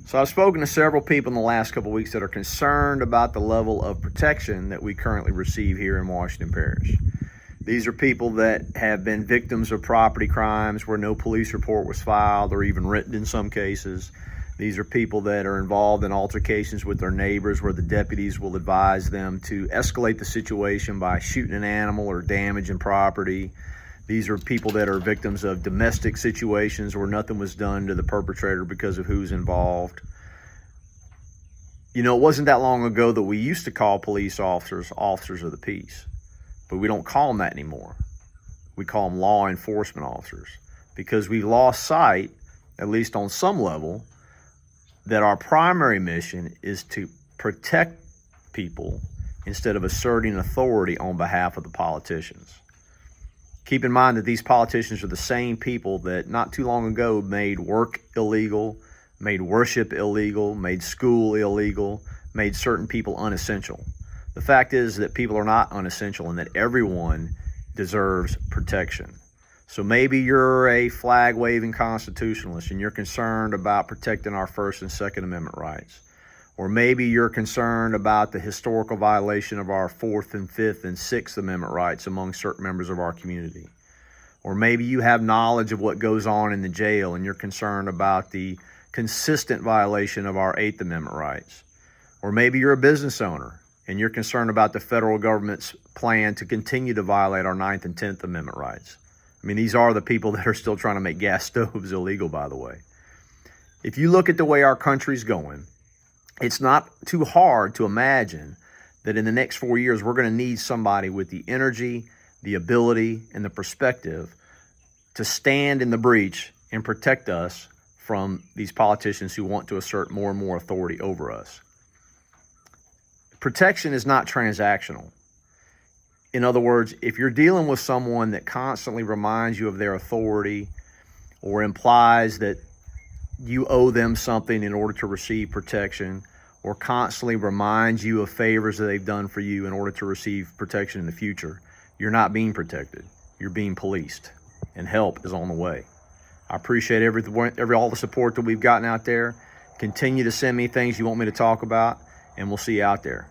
So I've spoken to several people in the last couple of weeks that are concerned about the level of protection that we currently receive here in Washington Parish. These are people that have been victims of property crimes where no police report was filed or even written in some cases. These are people that are involved in altercations with their neighbors where the deputies will advise them to escalate the situation by shooting an animal or damaging property. These are people that are victims of domestic situations where nothing was done to the perpetrator because of who's involved. You know, it wasn't that long ago that we used to call police officers officers of the peace, but we don't call them that anymore. We call them law enforcement officers because we've lost sight, at least on some level, that our primary mission is to protect people instead of asserting authority on behalf of the politicians. Keep in mind that these politicians are the same people that not too long ago made work illegal, made worship illegal, made school illegal, made certain people unessential. The fact is that people are not unessential and that everyone deserves protection. So maybe you're a flag-waving constitutionalist and you're concerned about protecting our First and Second Amendment rights. Or maybe you're concerned about the historical violation of our Fourth and Fifth and Sixth Amendment rights among certain members of our community. Or maybe you have knowledge of what goes on in the jail and you're concerned about the consistent violation of our Eighth Amendment rights. Or maybe you're a business owner and you're concerned about the federal government's plan to continue to violate our Ninth and Tenth Amendment rights. I mean, these are the people that are still trying to make gas stoves illegal, by the way. If you look at the way our country's going, it's not too hard to imagine that in the next 4 years, we're going to need somebody with the energy, the ability, and the perspective to stand in the breach and protect us from these politicians who want to assert more and more authority over us. Protection is not transactional. In other words, if you're dealing with someone that constantly reminds you of their authority or implies that you owe them something in order to receive protection, or constantly reminds you of favors that they've done for you in order to receive protection in the future, you're not being protected. You're being policed, and help is on the way. I appreciate all the support that we've gotten out there. Continue to send me things you want me to talk about, and we'll see you out there.